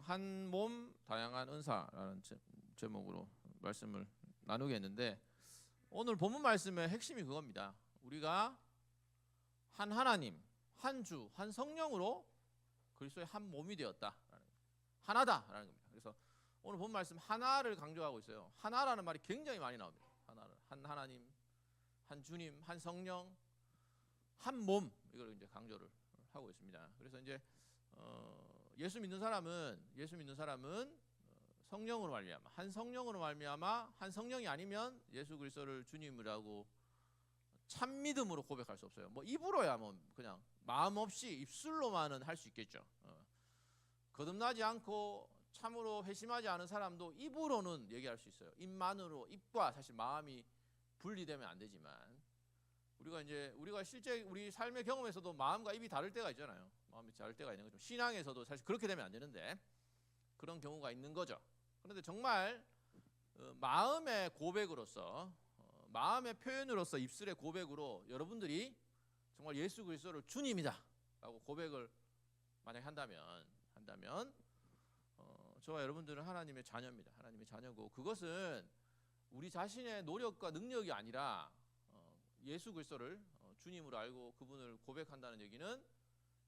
한 몸 다양한 은사라는 제목으로 말씀을 나누겠는데, 오늘 본문 말씀의 핵심이 그겁니다. 우리가 한 하나님, 한 주, 한 성령으로 그리스도의 한 몸이 되었다, 하나다라는 겁니다. 그래서 오늘 본문 말씀 하나를 강조하고 있어요. 하나라는 말이 굉장히 많이 나옵니다. 하나를, 한 하나님, 한 주님, 한 성령, 한 몸, 이걸 이제 강조를 하고 있습니다. 그래서 이제 예수 믿는 사람은 성령으로 말미암아, 한 성령으로 말미암아, 한 성령이 아니면 예수 그리스도를 주님이라고 참 믿음으로 고백할 수 없어요. 뭐 입으로야 뭐 그냥 마음 없이 입술로만은 할 수 있겠죠. 거듭나지 않고 참으로 회심하지 않은 사람도 입으로는 얘기할 수 있어요. 입만으로, 입과 사실 마음이 분리되면 안 되지만, 우리가 실제 우리 삶의 경험에서도 마음과 입이 다를 때가 있잖아요. 마음이 다를 때가 있는 거죠. 신앙에서도 사실 그렇게 되면 안 되는데 그런 경우가 있는 거죠. 그런데 정말 마음의 고백으로서, 마음의 표현으로서, 입술의 고백으로 여러분들이 정말 예수 그리스도를 주님이다 라고 고백을 만약 한다면 저와 여러분들은 하나님의 자녀입니다. 하나님의 자녀고, 그것은 우리 자신의 노력과 능력이 아니라 예수 그리스도를 주님으로 알고 그분을 고백한다는 얘기는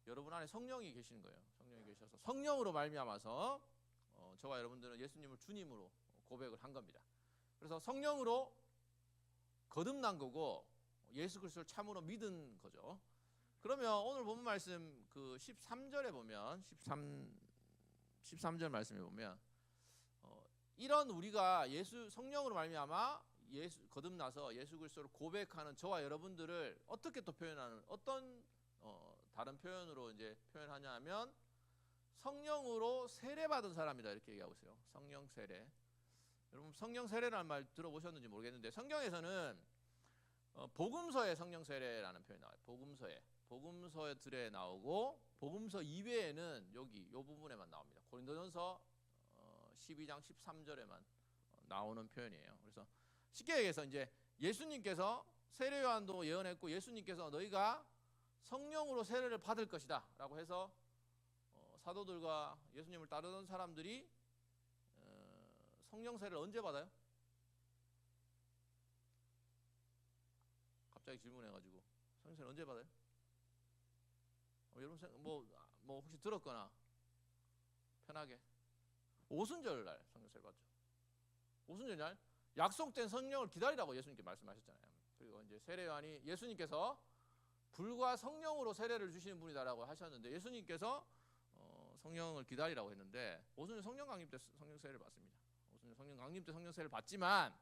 여러분 안에 성령이 계시는 거예요. 성령이 계셔서 성령으로 말미암아서 저와 여러분들은 예수님을 주님으로 고백을 한 겁니다. 그래서 성령으로 거듭난 거고 예수 그리스도를 참으로 믿은 거죠. 그러면 오늘 본문 말씀 그 13절에 보면 13절 말씀에 보면 이런 우리가 성령으로 말미암아 거듭나서 예수 그리스도를 고백하는 저와 여러분들을 어떻게 또 표현하는, 어떤 다른 표현으로 이제 표현하냐면 성령으로 세례받은 사람이다 이렇게 얘기하고 있어요. 성령 세례. 여러분 성령 세례라는 말 들어보셨는지 모르겠는데 성경에서는 복음서에 성령 세례라는 표현이 나와요. 복음서들에 나오고, 복음서 이외에는 여기 이 부분에만 나옵니다. 고린도전서 12장 13절에만 나오는 표현이에요. 그래서 쉽게 얘기해서 이제 예수님께서 세례 요한도 예언했고, 예수님께서 너희가 성령으로 세례를 받을 것이다 라고 해서 사도들과 예수님을 따르던 사람들이 성령 세례를 언제 받아요? 갑자기 질문해가지고 성령 세례 언제 받아요? 여러분 뭐 혹시 들었거나 편하게 오순절 날 성령 세례 받죠. 오순절 날 약속된 성령을 기다리라고 예수님께 말씀하셨잖아요. 그리고 이제 세례 요한이 예수님께서 불과 성령으로 세례를 주시는 분이다라고 하셨는데, 예수님께서 성령을 기다리라고 했는데 오순절 성령 강림 때 성령 세례를 받습니다. 오순절 성령 강림 때 성령 세례를 받지만,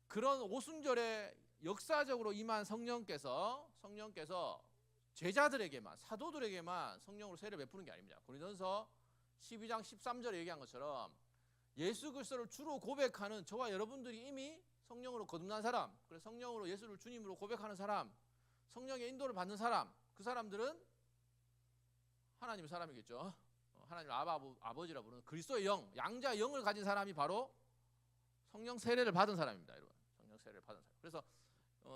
그런 오순절에 역사적으로 임한 성령께서 제자들에게만, 사도들에게만 성령으로 세례를 베푸는 게 아닙니다. 고린도전서 12장 13절에 얘기한 것처럼 예수 그리스도를 주로 고백하는 저와 여러분들이 이미 성령으로 거듭난 사람, 그래서 성령으로 예수를 주님으로 고백하는 사람, 성령의 인도를 받는 사람, 그 사람들은 하나님의 사람이겠죠. 하나님 아버지라 부르는 그리스도의 영, 양자의 영을 가진 사람이 바로 성령 세례를 받은 사람입니다. 여러분, 성령 세례를 받은 사람. 그래서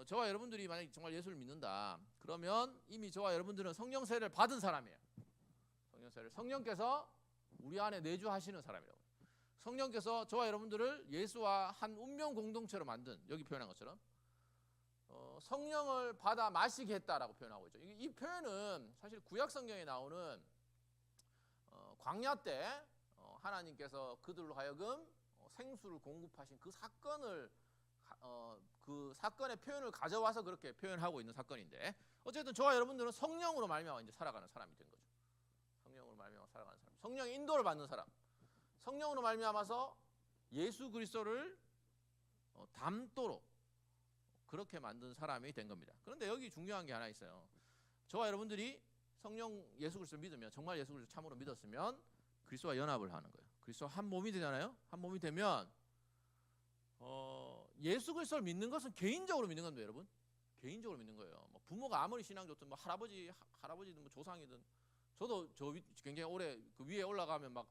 저와 여러분들이 만약 정말 예수를 믿는다 그러면 이미 저와 여러분들은 성령 세례를 받은 사람이에요. 성령 세례를 성령께서 우리 안에 내주하시는 사람이라고. 성령께서 저와 여러분들을 예수와 한 운명 공동체로 만든, 여기 표현한 것처럼 성령을 받아 마시게 했다라고 표현하고 있죠. 이 표현은 사실 구약 성경에 나오는 광야 때 하나님께서 그들로 하여금 생수를 공급하신 그 사건을 그 사건의 표현을 가져와서 그렇게 표현하고 있는 사건인데, 어쨌든 저와 여러분들은 성령으로 말미암아 이제 살아가는 사람이 된 거죠. 성령으로 말미암아 살아가는 사람, 성령의 인도를 받는 사람, 성령으로 말미암아서 예수 그리스도를 닮도록 그렇게 만든 사람이 된 겁니다. 그런데 여기 중요한 게 하나 있어요. 저와 여러분들이 성령 예수 그리스도를 믿으면, 정말 예수 그리스도를 참으로 믿었으면 그리스도와 연합을 하는 거예요. 그리스도와 한 몸이 되잖아요. 한 몸이 되면 예수 그리스도를 믿는 것은 개인적으로 믿는 건데, 여러분 개인적으로 믿는 거예요. 뭐 부모가 아무리 신앙 좋든, 뭐 할아버지든 뭐 조상이든, 저도 굉장히 오래 그 위에 올라가면 막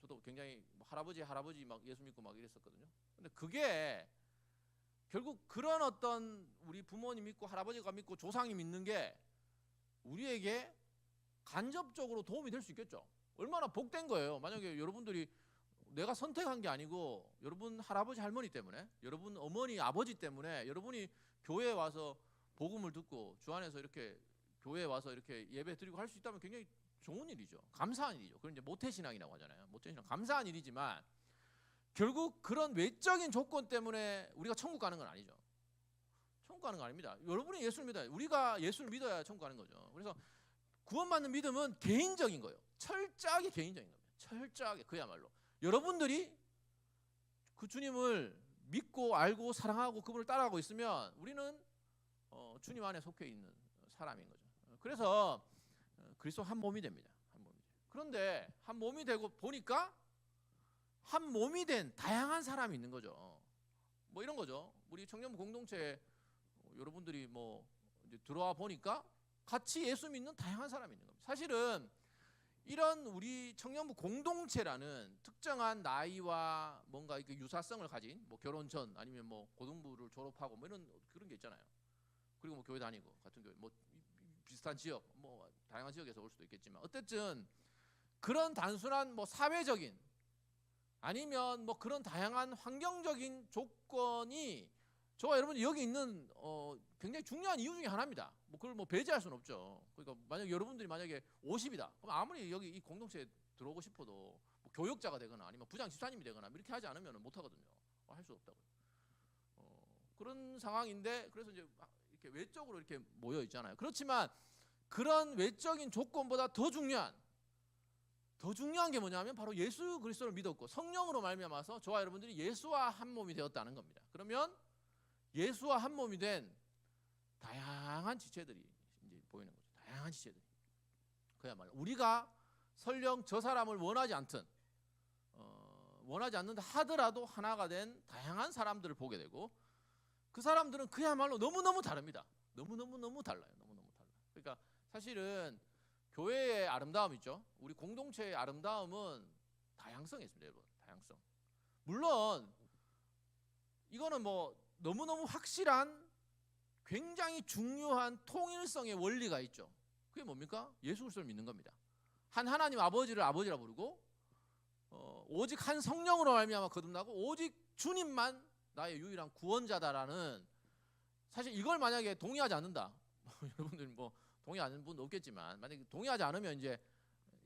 저도 굉장히 할아버지 막 예수 믿고 막 이랬었거든요. 근데 그게 결국 그런 어떤 우리 부모님 믿고 할아버지가 믿고 조상이 믿는 게 우리에게 간접적으로 도움이 될 수 있겠죠. 얼마나 복된 거예요. 만약에 여러분들이 내가 선택한 게 아니고 여러분 할아버지 할머니 때문에, 여러분 어머니 아버지 때문에 여러분이 교회에 와서 복음을 듣고 주 안에서 이렇게 교회에 와서 이렇게 예배 드리고 할 수 있다면 굉장히 좋은 일이죠. 감사한 일이죠. 그건 이제 모태신앙이라고 하잖아요. 모태신앙 감사한 일이지만 결국 그런 외적인 조건 때문에 우리가 천국 가는 건 아니죠. 천국 가는 거 아닙니다. 여러분이 예수를 믿어야, 우리가 예수를 믿어야 천국 가는 거죠. 그래서 구원받는 믿음은 개인적인 거예요. 철저하게 개인적인 겁니다. 철저하게, 그야말로 여러분들이 그 주님을 믿고 알고 사랑하고 그분을 따라가고 있으면 우리는 주님 안에 속해 있는 사람인 거죠. 그래서 그리스도 한 몸이 됩니다. 한 몸이. 그런데 한 몸이 되고 보니까 한 몸이 된 다양한 사람이 있는 거죠. 뭐 이런 거죠. 우리 청년부 공동체에 여러분들이 뭐 이제 들어와 보니까 같이 예수 믿는 다양한 사람이 있는 겁니다. 사실은 이런 우리 청년부 공동체라는 특정한 나이와 뭔가 이렇게 유사성을 가진, 뭐 결혼 전 아니면 뭐 고등부를 졸업하고 뭐 이런 그런 게 있잖아요. 그리고 뭐 교회 다니고 같은 교회 뭐 비슷한 지역, 뭐 다양한 지역에서 올 수도 있겠지만 어쨌든 그런 단순한 뭐 사회적인 아니면 뭐 그런 다양한 환경적인 조건이 저와 여러분이 여기 있는 굉장히 중요한 이유 중에 하나입니다. 뭐 그걸 뭐 배제할 수는 없죠. 그러니까 만약 여러분들이 만약에 50이다. 그럼 아무리 여기 이 공동체에 들어오고 싶어도 뭐 교역자가 되거나 아니면 부장 집사님이 되거나 이렇게 하지 않으면 못 하거든요. 할 수 없다고요. 그런 상황인데 그래서 이제 이렇게 외적으로 이렇게 모여 있잖아요. 그렇지만 그런 외적인 조건보다 더 중요한 게 뭐냐면 바로 예수 그리스도를 믿었고 성령으로 말미암아서 저와 여러분들이 예수와 한 몸이 되었다는 겁니다. 그러면 예수와 한 몸이 된 다양한 지체들이 이제 보이는 거죠. 다양한 지체들이. 그야말로 우리가 설령 저 사람을 원하지 않는다 하더라도 하나가 된 다양한 사람들을 보게 되고 그 사람들은 그야말로 너무너무 다릅니다. 너무너무 달라요. 너무너무 달라요. 그러니까 사실은 교회의 아름다움 있죠. 우리 공동체의 아름다움은 다양성이 있습니다, 여러분. 다양성. 물론 이거는 뭐 너무너무 확실한 굉장히 중요한 통일성의 원리가 있죠. 그게 뭡니까? 예수 그리스도를 믿는 겁니다. 한 하나님 아버지를 아버지라 부르고 오직 한 성령으로 말미암아 거듭나고 오직 주님만 나의 유일한 구원자다라는, 사실 이걸 만약에 동의하지 않는다 여러분들 뭐 동의하는 분 없겠지만 만약에 동의하지 않으면 이제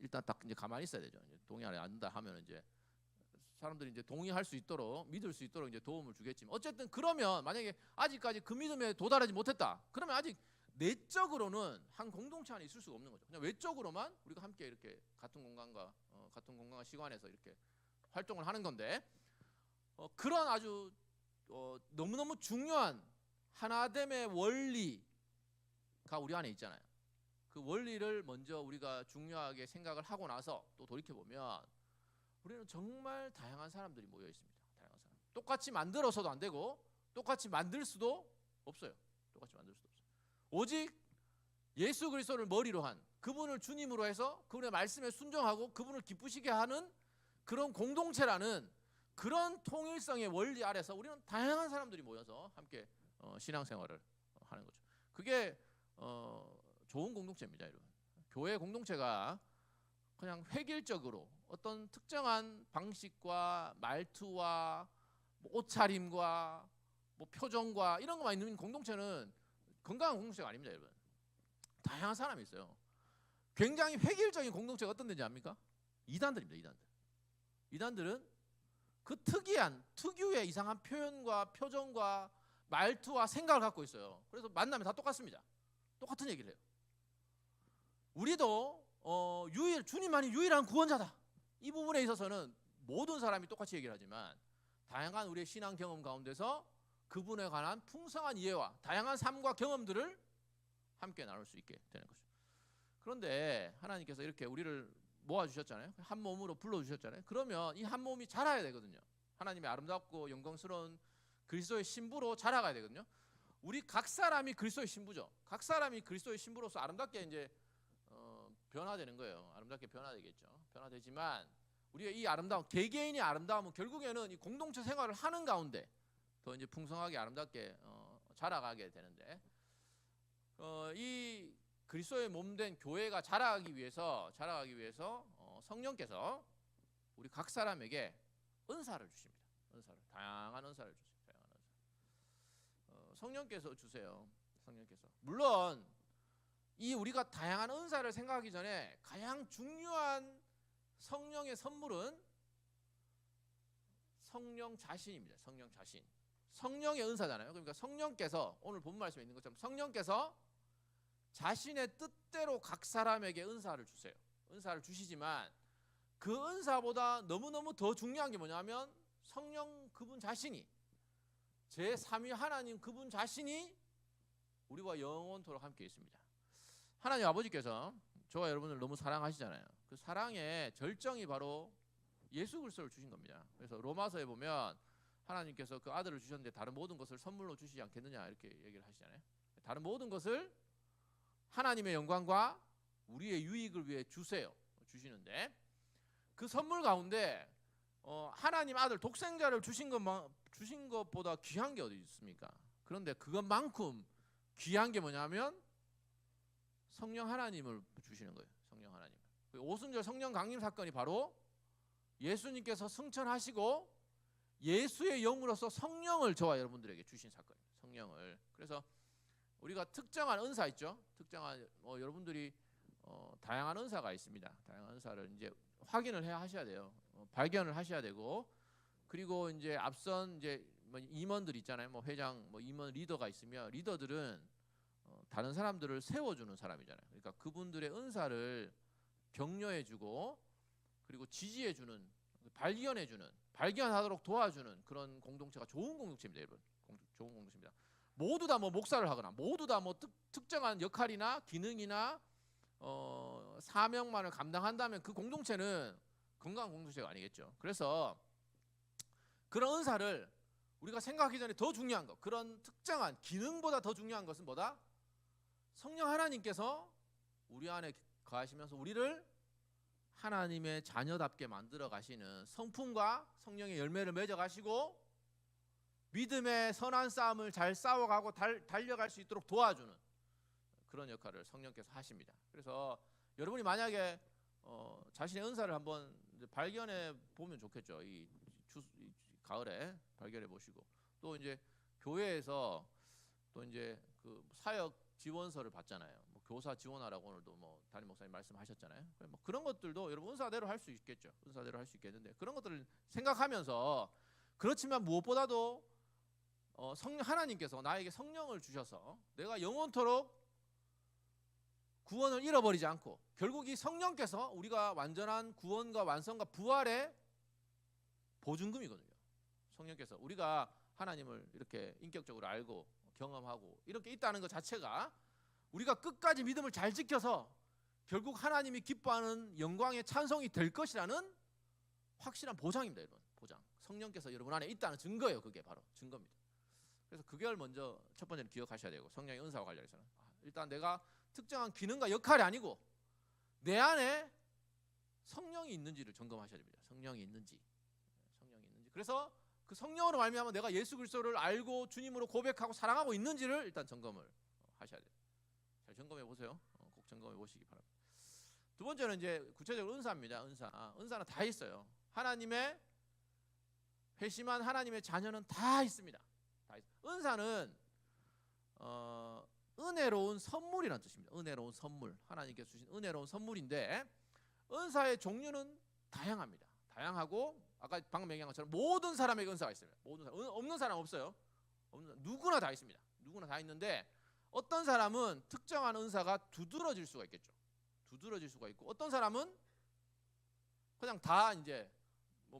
일단 딱 이제 가만히 있어야 되죠. 이제 동의하지 않는다 하면 이제 사람들이 이제 동의할 수 있도록 믿을 수 있도록 이제 도움을 주겠지만 어쨌든 그러면 만약에 아직까지 그 믿음에 도달하지 못했다. 그러면 아직 내적으로는 한 공동체 안에 있을 수가 없는 거죠. 그냥 외적으로만 우리가 함께 이렇게 같은 공간과 같은 공간과 시간에서 이렇게 활동을 하는 건데 그런 아주 너무너무 중요한 하나됨의 원리가 우리 안에 있잖아요. 그 원리를 먼저 우리가 중요하게 생각을 하고 나서 또 돌이켜보면 우리는 정말 다양한 사람들이 모여 있습니다. 다양한 사람. 똑같이 만들어서도 안 되고 똑같이 만들 수도 없어요. 똑같이 만들 수도 없어요. 오직 예수 그리스도를 머리로 한 그분을 주님으로 해서 그분의 말씀에 순종하고 그분을 기쁘시게 하는 그런 공동체라는 그런 통일성의 원리 아래서 우리는 다양한 사람들이 모여서 함께 신앙생활을 하는 거죠. 그게 좋은 공동체입니다, 여러분. 교회 공동체가 그냥 획일적으로 어떤 특정한 방식과 말투와 뭐 옷차림과 뭐 표정과 이런 것만 있는 공동체는 건강한 공동체가 아닙니다, 여러분. 다양한 사람이 있어요. 굉장히 획일적인 공동체가 어떤 데인지 압니까? 이단들입니다, 이단들. 이단들은 그 특유의 이상한 표현과 표정과 말투와 생각을 갖고 있어요. 그래서 만나면 다 똑같습니다. 똑같은 얘기를 해요. 우리도 주님만이 유일한 구원자다. 이 부분에 있어서는 모든 사람이 똑같이 얘기를 하지만 다양한 우리의 신앙 경험 가운데서 그분에 관한 풍성한 이해와 다양한 삶과 경험들을 함께 나눌 수 있게 되는 거죠. 그런데 하나님께서 이렇게 우리를 모아주셨잖아요. 한 몸으로 불러주셨잖아요. 그러면 이 한 몸이 자라야 되거든요. 하나님의 아름답고 영광스러운 그리스도의 신부로 자라가야 되거든요. 우리 각 사람이 그리스도의 신부죠. 각 사람이 그리스도의 신부로서 아름답게 이제 변화되는 거예요. 아름답게 변화되겠죠. 변화되지만 우리가 이 아름다움, 개개인의 아름다움은 결국에는 이 공동체 생활을 하는 가운데 더 이제 풍성하게 아름답게 자라가게 되는데 이 그리스도의 몸된 교회가 자라가기 위해서 성령께서 우리 각 사람에게 은사를 주십니다. 은사를, 다양한 은사를 주세요. 다양한 은사. 성령께서 주세요. 성령께서. 물론 이 우리가 다양한 은사를 생각하기 전에 가장 중요한 성령의 선물은 성령 자신입니다. 성령 자신. 성령의 은사잖아요. 그러니까 성령께서 오늘 본 말씀에 있는 것처럼 성령께서 자신의 뜻대로 각 사람에게 은사를 주세요. 은사를 주시지만 그 은사보다 너무너무 더 중요한 게 뭐냐면 성령 그분 자신이, 제3위 하나님 그분 자신이 우리와 영원토록 함께 있습니다. 하나님 아버지께서 저와 여러분을 너무 사랑하시잖아요. 그 사랑의 절정이 바로 예수 그리스도를 주신 겁니다. 그래서 로마서에 보면 하나님께서 그 아들을 주셨는데 다른 모든 것을 선물로 주시지 않겠느냐 이렇게 얘기를 하시잖아요. 다른 모든 것을 하나님의 영광과 우리의 유익을 위해 주시는데 그 선물 가운데 하나님 아들 독생자를 주신 것보다 귀한 게 어디 있습니까? 그런데 그것만큼 귀한 게 뭐냐면 성령 하나님을 주시는 거예요. 성령 하나님. 오순절 성령 강림 사건이 바로 예수님께서 승천하시고 예수의 영으로서 성령을 저와 여러분들에게 주신 사건입니다. 성령을. 그래서 우리가 특정한 은사 있죠. 특정한 여러분들이 다양한 은사가 있습니다. 다양한 은사를 이제 확인을 하셔야 돼요. 발견을 하셔야 되고, 그리고 이제 앞선 이제 임원들 있잖아요. 회장, 임원 리더가 있으면 리더들은 다른 사람들을 세워주는 사람이잖아요. 그러니까 그분들의 은사를 격려해주고 그리고 지지해주는, 발견하도록 도와주는 그런 공동체가 좋은 공동체입니다, 여러분. 좋은 공동체입니다. 모두 다 목사를 하거나 모두 다 특정한 역할이나 기능이나 사명만을 감당한다면 그 공동체는 건강한 공동체가 아니겠죠. 그래서 그런 은사를 우리가 생각하기 전에 더 중요한 것, 그런 특정한 기능보다 더 중요한 것은 뭐다? 성령 하나님께서 우리 안에 거하시면서 우리를 하나님의 자녀답게 만들어 가시는 성품과 성령의 열매를 맺어 가시고 믿음의 선한 싸움을 잘 싸워가고 달려갈 수 있도록 도와주는 그런 역할을 성령께서 하십니다. 그래서 여러분이 만약에 자신의 은사를 한번 발견해 보면 좋겠죠. 이 가을에 발견해 보시고, 또 이제 교회에서 또 이제 그 사역 지원서를 받잖아요. 교사 지원하라고 오늘도 담임 목사님 말씀하셨잖아요. 그런 것들도 여러분 은사대로 할 수 있겠죠. 은사대로 할 수 있겠는데 그런 것들을 생각하면서, 그렇지만 무엇보다도 하나님께서 나에게 성령을 주셔서 내가 영원토록 구원을 잃어버리지 않고, 결국 이 성령께서 우리가 완전한 구원과 완성과 부활의 보증금이거든요. 성령께서 우리가 하나님을 이렇게 인격적으로 알고 경험하고 이렇게 있다는 것 자체가 우리가 끝까지 믿음을 잘 지켜서 결국 하나님이 기뻐하는 영광의 찬송이 될 것이라는 확실한 보장입니다, 여러분. 보장. 성령께서 여러분 안에 있다는 증거예요. 그게 바로 증거입니다. 그래서 그걸 먼저 첫 번째로 기억하셔야 되고, 성령의 은사와 관련해서는 일단 내가 특정한 기능과 역할이 아니고 내 안에 성령이 있는지를 점검하셔야 됩니다. 성령이 있는지. 그래서 그 성령으로 말미암아 내가 예수 그리스도를 알고 주님으로 고백하고 사랑하고 있는지를 일단 점검을 하셔야 돼요. 잘 점검해 보세요. 꼭 점검해 보시기 바랍니다. 두 번째는 이제 구체적으로 은사입니다. 은사는 다 있어요. 하나님의 회심한 하나님의 자녀는 다 있습니다. 다 은사는 은혜로운 선물이라는 뜻입니다. 은혜로운 선물, 하나님께서 주신 은혜로운 선물인데, 은사의 종류는 다양합니다. 다양하고 아까 방금 얘기한 것처럼 모든 사람에게 은사가 있습니다. 모든 사람, 없는 사람 없어요. 누구나 다 있습니다. 누구나 다 있는데 어떤 사람은 특정한 은사가 두드러질 수가 있겠죠. 두드러질 수가 있고, 어떤 사람은 그냥 다 이제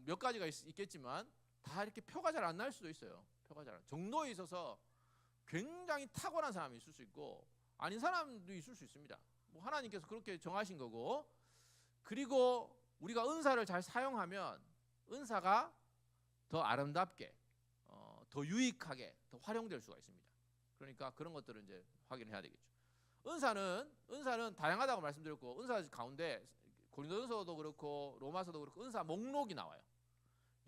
몇 가지가 있겠지만 다 이렇게 표가 잘 안 날 수도 있어요. 표가 잘 정도에 있어서 굉장히 탁월한 사람이 있을 수 있고 아닌 사람도 있을 수 있습니다. 하나님께서 그렇게 정하신 거고, 그리고 우리가 은사를 잘 사용하면 은사가 더 아름답게, 더 유익하게, 더 활용될 수가 있습니다. 그러니까 그런 것들을 이제 확인해야 되겠죠. 은사는 다양하다고 말씀드렸고, 은사 가운데 고린도전서도 그렇고 로마서도 그렇고 은사 목록이 나와요.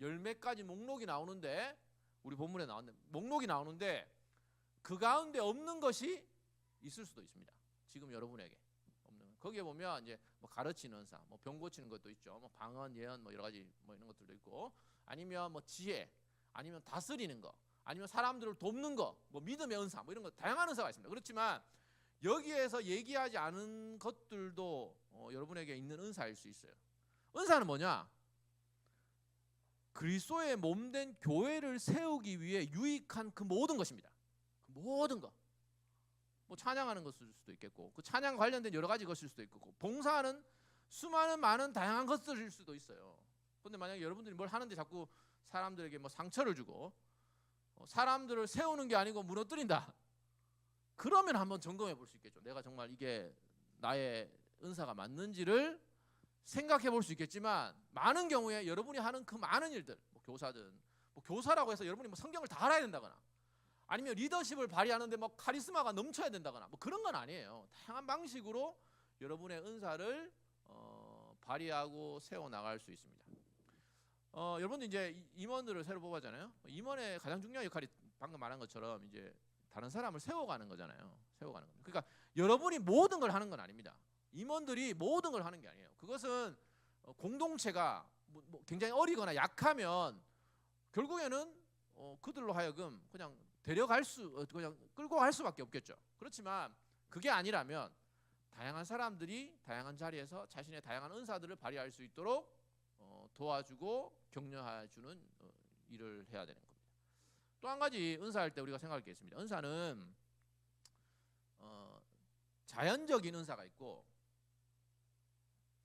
열 몇 가지 목록이 나오는데, 우리 본문에 나왔는데 목록이 나오는데 그 가운데 없는 것이 있을 수도 있습니다. 지금 여러분에게 없는, 거기에 보면 이제 뭐 가르치는 은사, 뭐 병 고치는 것도 있죠. 뭐 방언, 예언, 뭐 여러 가지 뭐 이런 것들도 있고, 아니면 뭐 지혜, 아니면 다스리는 거, 아니면 사람들을 돕는 거, 뭐 믿음의 은사, 뭐 이런 거 다양한 은사가 있습니다. 그렇지만 여기에서 얘기하지 않은 것들도 여러분에게 있는 은사일 수 있어요. 은사는 뭐냐? 그리스도의 몸된 교회를 세우기 위해 유익한 그 모든 것입니다. 그 모든 것. 뭐 찬양하는 것일 수도 있겠고, 그 찬양 관련된 여러 가지 것일 수도 있고, 봉사하는 수많은 많은 다양한 것들일 수도 있어요. 그런데 만약에 여러분들이 뭘 하는데 자꾸 사람들에게 뭐 상처를 주고 사람들을 세우는 게 아니고 무너뜨린다, 그러면 한번 점검해 볼 수 있겠죠. 내가 정말 이게 나의 은사가 맞는지를 생각해 볼 수 있겠지만, 많은 경우에 여러분이 하는 그 많은 일들, 뭐 교사든, 뭐 교사라고 해서 여러분이 뭐 성경을 다 알아야 된다거나, 아니면 리더십을 발휘하는데 뭐 카리스마가 넘쳐야 된다거나, 뭐 그런 건 아니에요. 다양한 방식으로 여러분의 은사를 발휘하고 세워 나갈 수 있습니다. 여러분들 이제 임원들을 새로 뽑았잖아요. 임원의 가장 중요한 역할이 방금 말한 것처럼 이제 다른 사람을 세워가는 거잖아요. 세워가는 겁니다. 그러니까 여러분이 모든 걸 하는 건 아닙니다. 임원들이 모든 걸 하는 게 아니에요. 그것은 공동체가 뭐 굉장히 어리거나 약하면 결국에는 그들로 하여금 그냥 그냥 끌고 갈 수밖에 없겠죠. 그렇지만 그게 아니라면 다양한 사람들이 다양한 자리에서 자신의 다양한 은사들을 발휘할 수 있도록 도와주고 격려해주는 일을 해야 되는 겁니다. 또 한 가지 은사할 때 우리가 생각할 게 있습니다. 은사는 자연적인 은사가 있고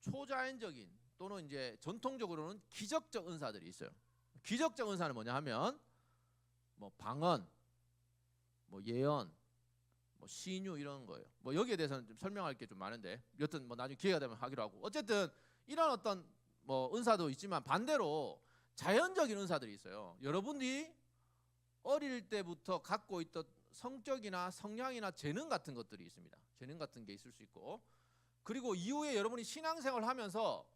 초자연적인 또는 이제 전통적으로는 기적적 은사들이 있어요. 기적적 은사는 뭐냐 하면 뭐 방언, 뭐 예언, 뭐 신유 이런 거예요. 뭐 여기에 대해서는 좀 설명할 게 좀 많은데 여튼 뭐 나중에 기회가 되면 하기로 하고, 어쨌든 이런 어떤 뭐 은사도 있지만 반대로 자연적인 은사들이 있어요. 여러분들이 어릴 때부터 갖고 있던 성적이나 성향이나 재능 같은 것들이 있습니다. 재능 같은 게 있을 수 있고, 그리고 이후에 여러분이 신앙생활을 하면서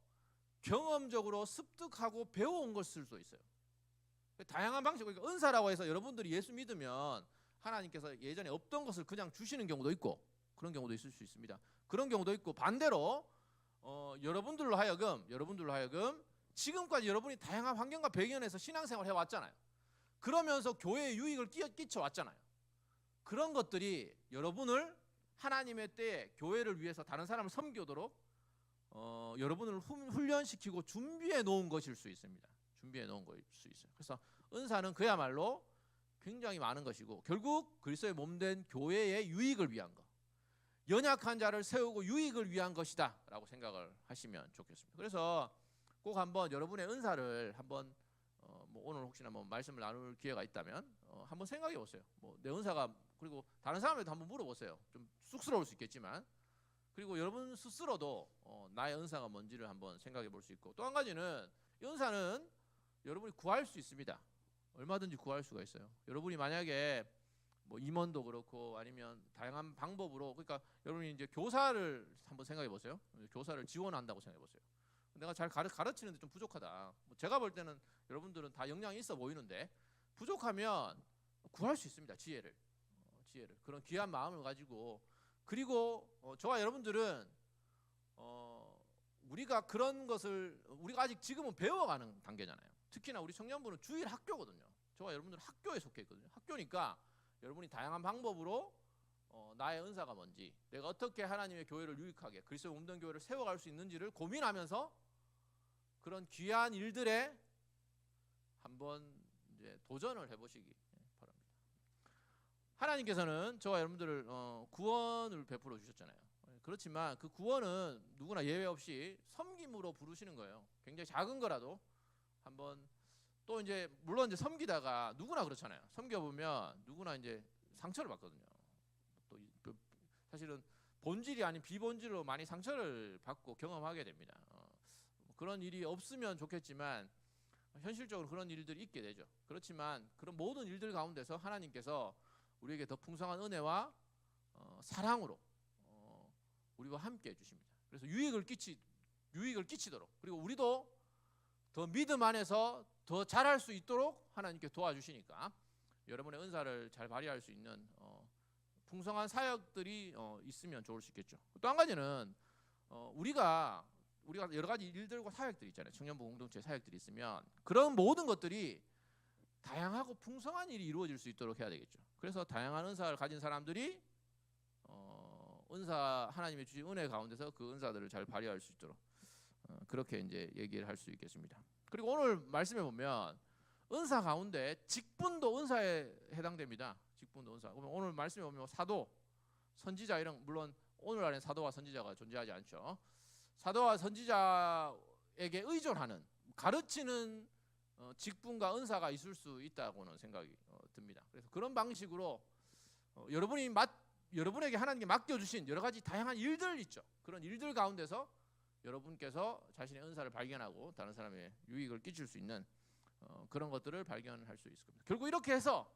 경험적으로 습득하고 배워온 것일 수도 있어요. 다양한 방식, 그러니까 은사라고 해서 여러분들이 예수 믿으면 하나님께서 예전에 없던 것을 그냥 주시는 경우도 있고, 그런 경우도 있을 수 있습니다. 그런 경우도 있고, 반대로 여러분들로 하여금 지금까지 여러분이 다양한 환경과 배경에서 신앙생활을 해왔잖아요. 그러면서 교회에 유익을 끼쳐왔잖아요. 그런 것들이 여러분을 하나님의 때에 교회를 위해서 다른 사람을 섬기도록 여러분을 훈련시키고 준비해 놓은 것일 수 있습니다. 준비해 놓은 것일 수 있어요. 그래서 은사는 그야말로 굉장히 많은 것이고, 결국 그리스도의 몸된 교회의 유익을 위한 것, 연약한 자를 세우고 유익을 위한 것이다 라고 생각을 하시면 좋겠습니다. 그래서 꼭 한번 여러분의 은사를 한번 뭐 오늘 혹시나 뭐 말씀을 나눌 기회가 있다면 한번 생각해 보세요. 뭐 내 은사가, 그리고 다른 사람에도 한번 물어보세요. 좀 쑥스러울 수 있겠지만, 그리고 여러분 스스로도 나의 은사가 뭔지를 한번 생각해 볼 수 있고, 또 한 가지는 이 은사는 여러분이 구할 수 있습니다. 얼마든지 구할 수가 있어요. 여러분이 만약에 뭐 임원도 그렇고 아니면 다양한 방법으로, 그러니까 여러분이 이제 교사를 한번 생각해 보세요. 교사를 지원한다고 생각해 보세요. 내가 잘 가르치는데 좀 부족하다. 뭐 제가 볼 때는 여러분들은 다 역량이 있어 보이는데 부족하면 구할 수 있습니다. 지혜를 그런 귀한 마음을 가지고. 그리고 저와 여러분들은 우리가 그런 것을 우리가 아직 지금은 배워가는 단계잖아요. 특히나 우리 청년부는 주일 학교거든요. 저와 여러분들은 학교에 속해 있거든요. 학교니까 여러분이 다양한 방법으로 나의 은사가 뭔지, 내가 어떻게 하나님의 교회를 유익하게 그리스도의 몸된 교회를 세워갈 수 있는지를 고민하면서 그런 귀한 일들에 한번 이제 도전을 해보시기 바랍니다. 하나님께서는 저와 여러분들을 구원을 베풀어 주셨잖아요. 그렇지만 그 구원은 누구나 예외 없이 섬김으로 부르시는 거예요. 굉장히 작은 거라도 한번, 또 이제 물론 이제 섬기다가 누구나 그렇잖아요. 섬겨 보면 누구나 이제 상처를 받거든요. 또 사실은 본질이 아닌 비본질로 많이 상처를 받고 경험하게 됩니다. 그런 일이 없으면 좋겠지만 현실적으로 그런 일들이 있게 되죠. 그렇지만 그런 모든 일들 가운데서 하나님께서 우리에게 더 풍성한 은혜와 사랑으로 우리와 함께 해주십니다. 그래서 유익을 끼치도록, 그리고 우리도 더 믿음 안에서 더 잘할 수 있도록 하나님께 도와주시니까 여러분의 은사를 잘 발휘할 수 있는 풍성한 사역들이 있으면 좋을 수 있겠죠. 또 한 가지는 우리가 여러 가지 일들과 사역들이 있잖아요. 청년부 공동체 사역들이 있으면 그런 모든 것들이 다양하고 풍성한 일이 이루어질 수 있도록 해야 되겠죠. 그래서 다양한 은사를 가진 사람들이 은사 하나님의 주신 은혜 가운데서 그 은사들을 잘 발휘할 수 있도록 그렇게 이제 얘기를 할 수 있겠습니다. 그리고 오늘 말씀에 보면 은사 가운데 직분도 은사에 해당됩니다. 직분도 은사. 그러면 오늘 말씀에 보면 사도, 선지자 이런 물론 오늘 안에 사도와 선지자가 존재하지 않죠. 사도와 선지자에게 의존하는 가르치는 직분과 은사가 있을 수 있다고는 생각이 듭니다. 그래서 그런 방식으로 여러분에게 하나님께 맡겨주신 여러 가지 다양한 일들 있죠. 그런 일들 가운데서 여러분께서 자신의 은사를 발견하고 다른 사람의 유익을 끼칠 수 있는 그런 것들을 발견할 수 있을 겁니다. 결국 이렇게 해서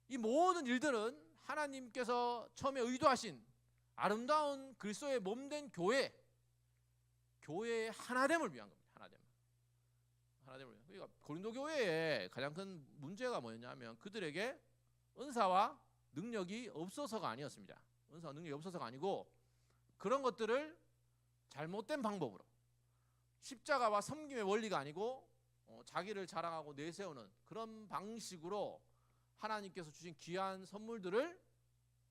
이 모든 일들은 하나님께서 처음에 의도하신 아름다운 그리스도의 몸된 교회의 하나됨을 위한 겁니다. 하나됨을 위한. 그러니까 고린도 교회의 가장 큰 문제가 뭐였냐면 그들에게 은사와 능력이 없어서가 아니었습니다. 은사와 능력이 없어서가 아니고 그런 것들을 잘못된 방법으로 십자가와 섬김의 원리가 아니고 자기를 자랑하고 내세우는 그런 방식으로 하나님께서 주신 귀한 선물들을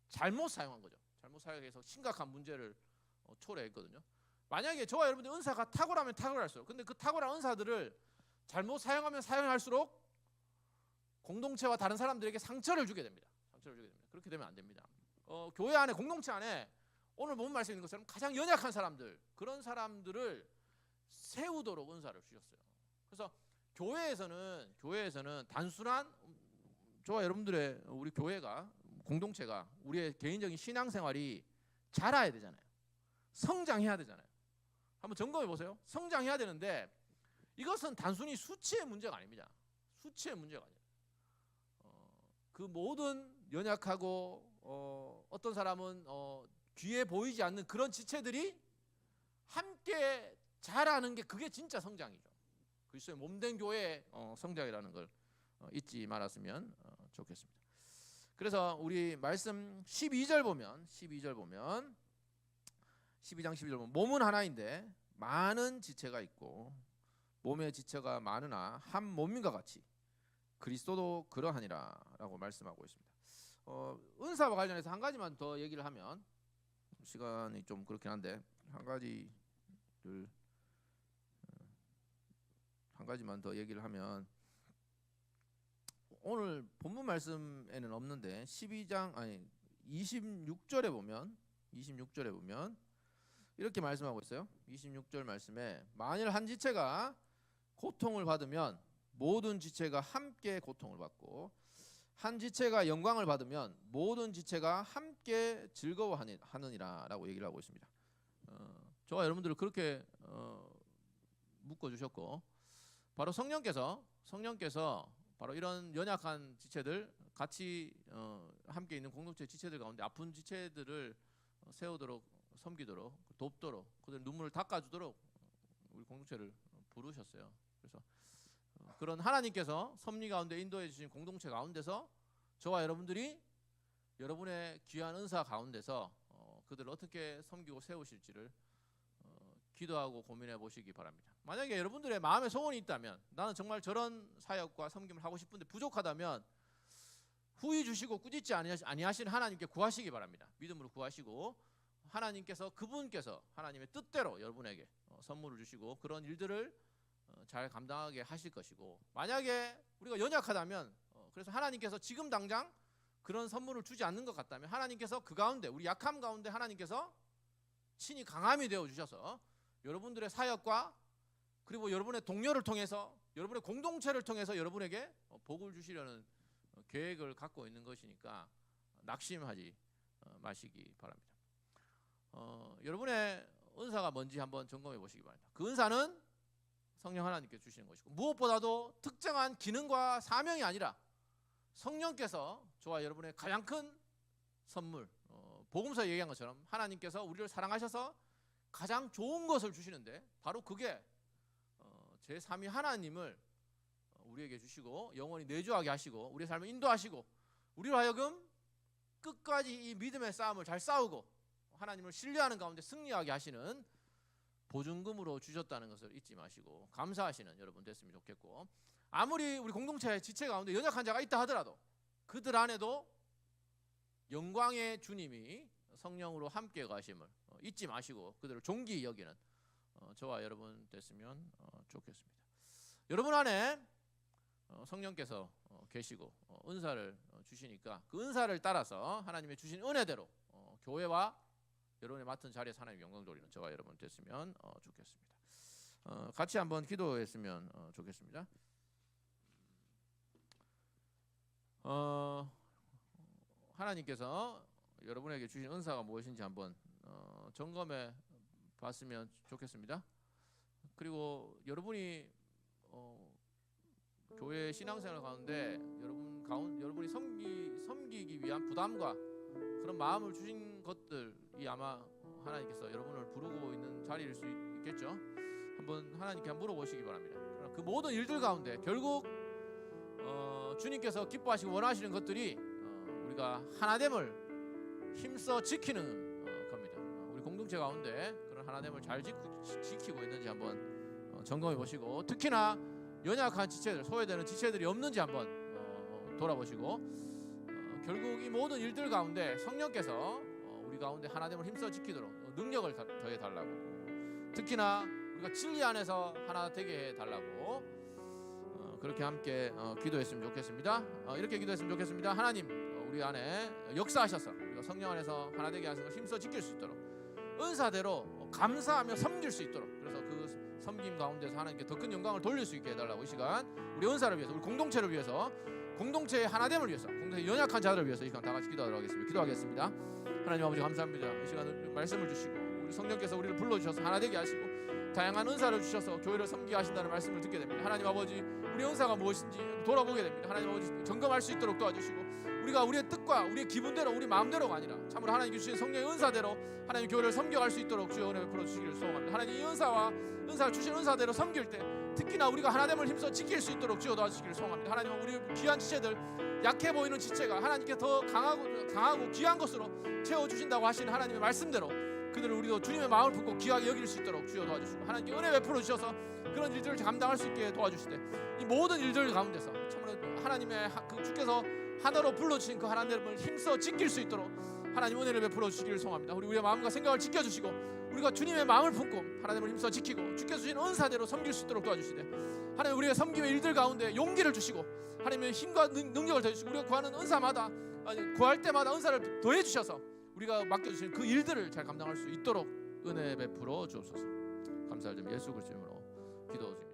잘못 사용한 거죠. 잘못 사용해서 심각한 문제를 초래했거든요. 만약에 저와 여러분들 은사가 탁월하면 탁월할수록 근데 그 탁월한 은사들을 잘못 사용하면 사용할수록 공동체와 다른 사람들에게 상처를 주게 됩니다. 그렇게 되면 안 됩니다. 교회 안에 공동체 안에 오늘 본 말씀에 있는 것처럼 가장 연약한 사람들 그런 사람들을 세우도록 은사를 주셨어요. 그래서 교회에서는 단순한 저와 여러분들의 우리 교회가 공동체가 우리의 개인적인 신앙생활이 자라야 되잖아요. 성장해야 되잖아요. 한번 점검해 보세요. 성장해야 되는데 이것은 단순히 수치의 문제가 아닙니다. 수치의 문제가 아니에요. 그 모든 연약하고 어떤 사람은 귀에 보이지 않는 그런 지체들이 함께 자라는 게 그게 진짜 성장이죠. 그리스도의 몸된 교회의 성장이라는 걸 잊지 말았으면 좋겠습니다. 그래서 우리 말씀 12장 12절 보면 몸은 하나인데 많은 지체가 있고 몸의 지체가 많으나 한 몸인과 같이 그리스도도 그러하니라 라고 말씀하고 있습니다. 은사와 관련해서 한 가지만 더 얘기를 하면 시간이 좀 그렇긴 한데 한 가지만 더 얘기를 하면 오늘 본문 말씀에는 없는데 26절에 보면 이렇게 말씀하고 있어요. 26절 말씀에 만일 한 지체가 고통을 받으면 모든 지체가 함께 고통을 받고 한 지체가 영광을 받으면 모든 지체가 함께 즐거워하느니라 라고 얘기를 하고 있습니다. 저와 여러분들을 그렇게 묶어주셨고 바로 성령께서 바로 이런 연약한 지체들 같이 함께 있는 공동체 지체들 가운데 아픈 지체들을 세우도록 섬기도록 돕도록 그들 눈물을 닦아주도록 우리 공동체를 부르셨어요. 그래서 그런 하나님께서 섭리 가운데 인도해 주신 공동체 가운데서 저와 여러분들이 여러분의 귀한 은사 가운데서 그들을 어떻게 섬기고 세우실지를 기도하고 고민해 보시기 바랍니다. 만약에 여러분들의 마음에 소원이 있다면 나는 정말 저런 사역과 섬김을 하고 싶은데 부족하다면 후히 주시고 꾸짖지 아니하시는 하나님께 구하시기 바랍니다. 믿음으로 구하시고 그분께서 하나님의 뜻대로 여러분에게 선물을 주시고 그런 일들을 잘 감당하게 하실 것이고 만약에 우리가 연약하다면 그래서 하나님께서 지금 당장 그런 선물을 주지 않는 것 같다면 하나님께서 그 가운데 우리 약함 가운데 하나님께서 친히 강함이 되어 주셔서 여러분들의 사역과 그리고 여러분의 동료를 통해서 여러분의 공동체를 통해서 여러분에게 복을 주시려는 계획을 갖고 있는 것이니까 낙심하지 마시기 바랍니다. 여러분의 은사가 뭔지 한번 점검해 보시기 바랍니다. 그 은사는 성령 하나님께 주시는 것이고 무엇보다도 특정한 기능과 사명이 아니라 성령께서 저와 여러분의 가장 큰 선물 복음서에 얘기한 것처럼 하나님께서 우리를 사랑하셔서 가장 좋은 것을 주시는데 바로 그게 제3위 하나님을 우리에게 주시고 영원히 내주하게 하시고 우리의 삶을 인도하시고 우리로 하여금 끝까지 이 믿음의 싸움을 잘 싸우고 하나님을 신뢰하는 가운데 승리하게 하시는 보증금으로 주셨다는 것을 잊지 마시고 감사하시는 여러분 됐으면 좋겠고, 아무리 우리 공동체 지체 가운데 연약한 자가 있다 하더라도 그들 안에도 영광의 주님이 성령으로 함께 가심을 잊지 마시고 그들을 존귀히 여기는 저와 여러분 됐으면 좋겠습니다. 여러분 안에 성령께서 계시고 은사를 주시니까 그 은사를 따라서 하나님의 주신 은혜대로 교회와 여러분의 맡은 자리에서 하나님 영광 돌리는 저와 여러분 됐으면 좋겠습니다. 같이 한번 기도했으면 좋겠습니다. 하나님께서 여러분에게 주신 은사가 무엇인지 한번 점검해 봤으면 좋겠습니다. 그리고 여러분이 교회 신앙생활 가운데 여러분이 섬기기 위한 부담과 그런 마음을 주신 것들이 아마 하나님께서 여러분을 부르고 있는 자리일 수 있겠죠. 한번 하나님께 물어보시기 바랍니다. 그 모든 일들 가운데 결국 주님께서 기뻐하시고 원하시는 것들이 우리가 하나됨을 힘써 지키는 겁니다. 우리 공동체 가운데 그런 하나됨을 잘 지키고 있는지 한번 점검해 보시고, 특히나 연약한 지체들, 소외되는 지체들이 없는지 한번 돌아보시고, 결국 이 모든 일들 가운데 성령께서 우리 가운데 하나됨을 힘써 지키도록 능력을 더해 달라고, 특히나 우리가 진리 안에서 하나 되게 해 달라고 그렇게 함께 기도했으면 좋겠습니다. 이렇게 기도했으면 좋겠습니다. 하나님, 우리 안에 역사하셔서 우리가 성령 안에서 하나 되게 하시는 걸 힘써 지킬 수 있도록 은사대로 감사하며 섬길 수 있도록, 그래서 그 섬김 가운데서 하나님께 더 큰 영광을 돌릴 수 있게 해달라고 이 시간 우리 은사를 위해서, 우리 공동체를 위해서, 공동체의 하나됨을 위해서, 공동체 연약한 자들을 위해서 이 시간 다 같이 기도하겠습니다. 하나님 아버지 감사합니다. 이 시간 말씀을 주시고 우리 성령께서 우리를 불러주셔서 하나 되게 하시고 다양한 은사를 주셔서 교회를 섬기게 하신다는 말씀을 듣게 됩니다. 하나님 아버지, 우리 은사가 무엇인지 돌아보게 됩니다. 하나님 아버지, 점검할 수 있도록 도와주시고 우리가 우리의 뜻과 우리의 기분대로 우리 마음대로가 아니라 참으로 하나님께 주신 성령의 은사대로 하나님 교회를 섬겨갈 수 있도록 주여 은혜 베풀어 주시기를 소원합니다. 하나님 이 은사를 주신 은사대로 섬길 때 특히나 우리가 하나됨을 힘써 지킬 수 있도록 주여 도와주시기를 소원합니다. 하나님, 우리 귀한 지체들, 약해 보이는 지체가 하나님께 더 강하고 귀한 것으로 채워주신다고 하시는 하나님의 말씀대로 그들을 우리도 주님의 마음을 품고 귀하게 여길 수 있도록 주여 도와주시고, 하나님께 은혜 베풀어 주셔서 그런 일들을 감당할 수 있게 도와주시되 이 모든 일들 가운데서 참으로 하나님의 그 주께서 하나로 불러주신 그 하나님을 힘써 지킬 수 있도록 하나님 은혜를 베풀어 주시기를 소원합니다. 우리의 마음과 생각을 지켜주시고 우리가 주님의 마음을 품고 하나님을 힘써 지키고 주께서 주신 은사대로 섬길 수 있도록 도와주시되, 하나님 우리의 섬김의 일들 가운데 용기를 주시고 하나님의 힘과 능력을 더해주시고 우리가 구하는 은사마다 구할 때마다 은사를 더해 주셔서 우리가 맡겨주신 그 일들을 잘 감당할 수 있도록 은혜 베풀어 주옵소서. 감사를 드리며 예수 그리스도 이름으로 기도드립니다.